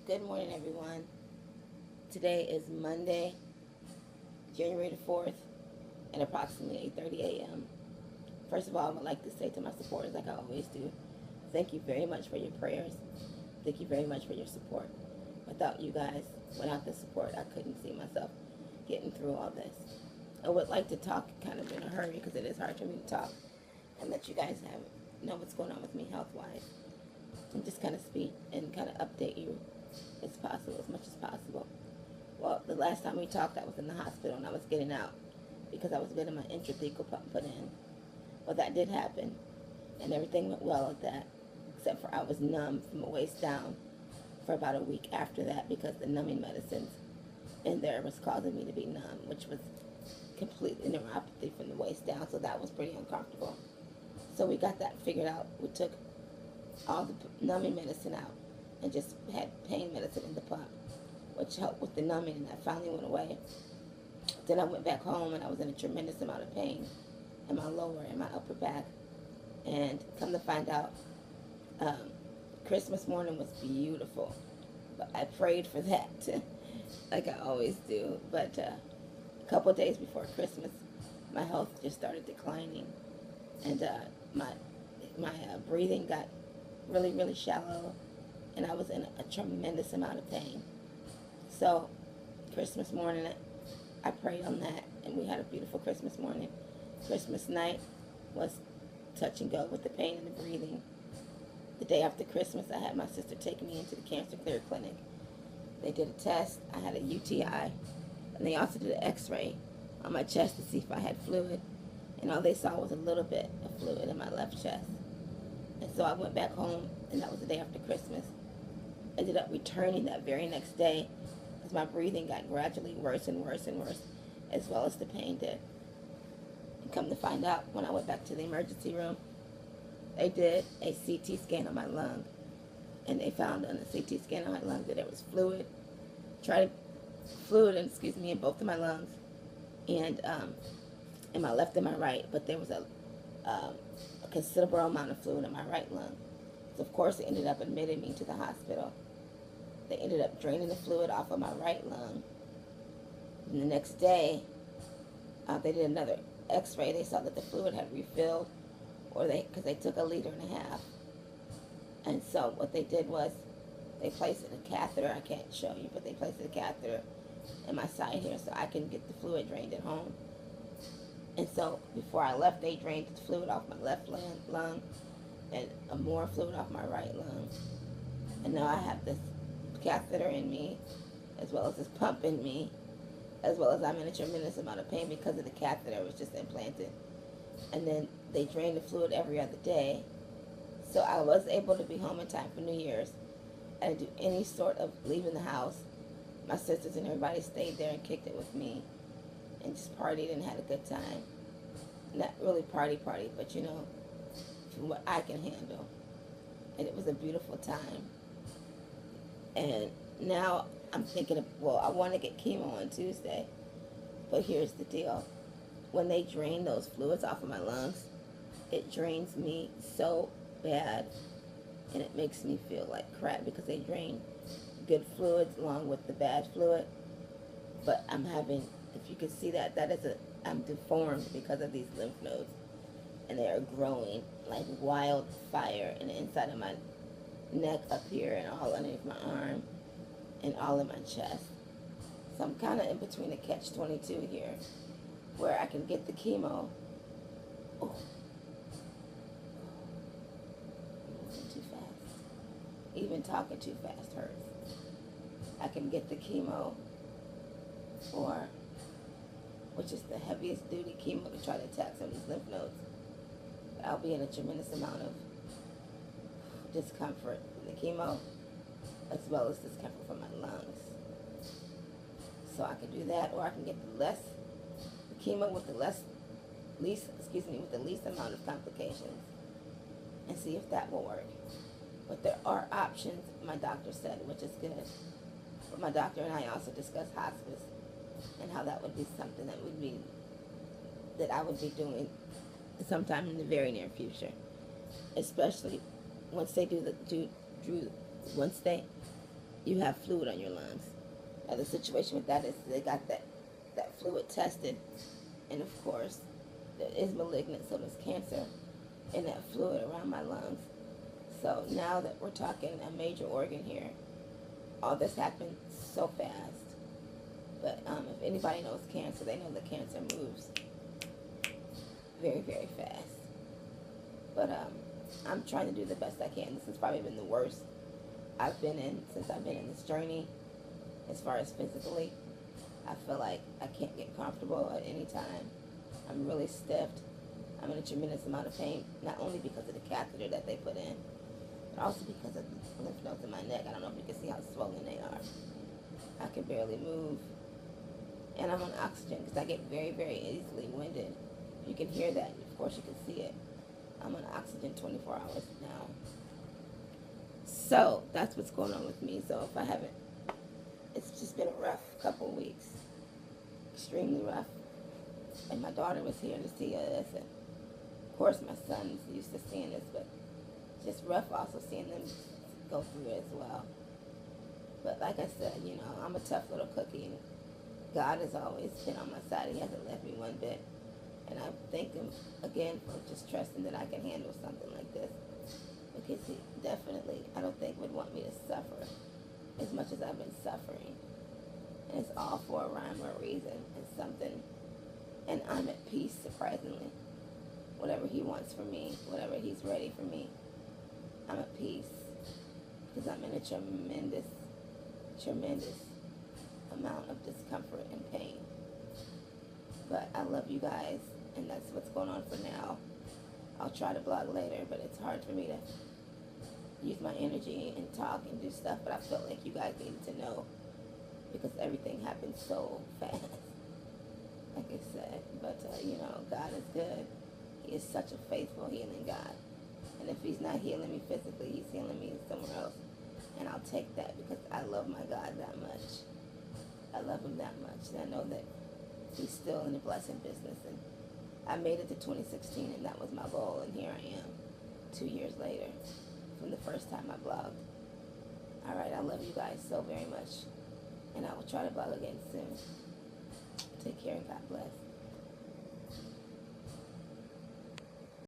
Good morning, everyone. Today is Monday, January the 4th, at approximately 8:30 a.m. First of all, I would like to say to my supporters, like I always do, thank you very much for your prayers. Thank you very much for your support. Without you guys, without the support, I couldn't see myself getting through all this. I would like to talk kind of in a hurry because it is hard for me to talk and let you guys know what's going on with me health-wise, and just kind of speak and kind of update you as possible, as much as possible. Well, the last time we talked, I was in the hospital and I was getting out because I was getting my intrathecal pump put in. Well, that did happen, and everything went well at that, except for I was numb from the waist down for about a week after that because the numbing medicines in there was causing me to be numb, which was complete neuropathy from the waist down, so that was pretty uncomfortable. So we got that figured out. We took all the numbing medicine out and just had pain medicine in the pump, which helped with the numbing, and that finally went away. Then I went back home and I was in a tremendous amount of pain in my lower and my upper back. And come to find out, Christmas morning was beautiful. But I prayed for that, like I always do. But a couple of days before Christmas, my health just started declining, and my breathing got really, really shallow, and I was in a tremendous amount of pain. So Christmas morning, I prayed on that, and we had a beautiful Christmas morning. Christmas night was touch and go with the pain and the breathing. The day after Christmas, I had my sister take me into the Cancer Clear Clinic. They did a test. I had a UTI, and they also did an x-ray on my chest to see if I had fluid, and all they saw was a little bit of fluid in my left chest. And so I went back home, and that was the day after Christmas. Ended up returning that very next day because my breathing got gradually worse and worse and worse, as well as the pain did. And come to find out, when I went back to the emergency room, they did a CT scan on my lung, and they found on the CT scan on my lung that there was fluid, in both of my lungs, and in my left and my right, but there was a considerable amount of fluid in my right lung. So of course they ended up admitting me to the hospital. They ended up draining the fluid off of my right lung. And the next day, they did another x-ray. They saw that the fluid had refilled, because they took 1.5 liters. And so what they did was they placed a catheter. I can't show you, but they placed a catheter in my side here so I can get the fluid drained at home. And so before I left, they drained the fluid off my left lung and more fluid off my right lung. And now I have this catheter in me, as well as this pump in me, as well as I'm in a tremendous amount of pain because of the catheter was just implanted. And then they drain the fluid every other day. So I was able to be home in time for New Year's. I didn't do any sort of leaving the house. My sisters and everybody stayed there and kicked it with me and just partied and had a good time. Not really party, but from what I can handle. And it was a beautiful time. And now I'm thinking I want to get chemo on Tuesday. But here's the deal. When they drain those fluids off of my lungs, it drains me so bad, and it makes me feel like crap because they drain good fluids along with the bad fluid. But I'm having, if you can see that, I'm deformed because of these lymph nodes, and they are growing like wildfire in the inside of my neck up here and all underneath my arm and all in my chest. So I'm kind of in between a catch-22 here, where I can get the chemo. Oh, I'm moving too fast. Even talking too fast hurts. I can get the chemo, which is the heaviest duty chemo to try to attack some of these lymph nodes. But I'll be in a tremendous amount of discomfort from the chemo, as well as discomfort from my lungs. So I can do that, or I can get the chemo with the least amount of complications, and see if that will work. But there are options, my doctor said, which is good. But my doctor and I also discussed hospice and how that would be something that I would be doing sometime in the very near future, especially once they once they you have fluid on your lungs. Now the situation with that is they got that fluid tested, and of course, it is malignant, so there's cancer in that fluid around my lungs. So now that we're talking a major organ here, all this happened so fast. But if anybody knows cancer, they know that cancer moves very, very fast. But I'm trying to do the best I can. This has probably been the worst I've been in since I've been in this journey. As far as physically, I feel like I can't get comfortable at any time. I'm really stiffed. I'm in a tremendous amount of pain, not only because of the catheter that they put in, but also because of the lymph nodes in my neck. I don't know if you can see how swollen they are. I can barely move. And I'm on oxygen because I get very, very easily winded. You can hear that. Of course, you can see it. I'm on oxygen 24 hours now. So that's what's going on with me. So if I haven't, it's just been a rough couple of weeks. Extremely rough. And my daughter was here to see us. And of course, my son's used to seeing this, but it's just rough also seeing them go through it as well. But like I said, you know, I'm a tough little cookie. And God has always been on my side. He hasn't left me one bit. And I thank him again for just trusting that I can handle something like this. Because he definitely, I don't think, would want me to suffer as much as I've been suffering. And it's all for a rhyme or a reason and something. And I'm at peace, surprisingly. Whatever he wants for me, whatever he's ready for me, I'm at peace. Because I'm in a tremendous, tremendous amount of discomfort and pain. But I love you guys, and that's what's going on for now. I'll try to blog later, but it's hard for me to use my energy and talk and do stuff, but I felt like you guys needed to know because everything happened so fast, like I said. But, you know, God is good. He is such a faithful, healing God. And if he's not healing me physically, he's healing me somewhere else. And I'll take that because I love my God that much. I love him that much. And I know that he's still in the blessing business. And I made it to 2016, and that was my goal. And here I am, 2 years later, from the first time I blogged. All right, I love you guys so very much. And I will try to blog again soon. Take care and God bless.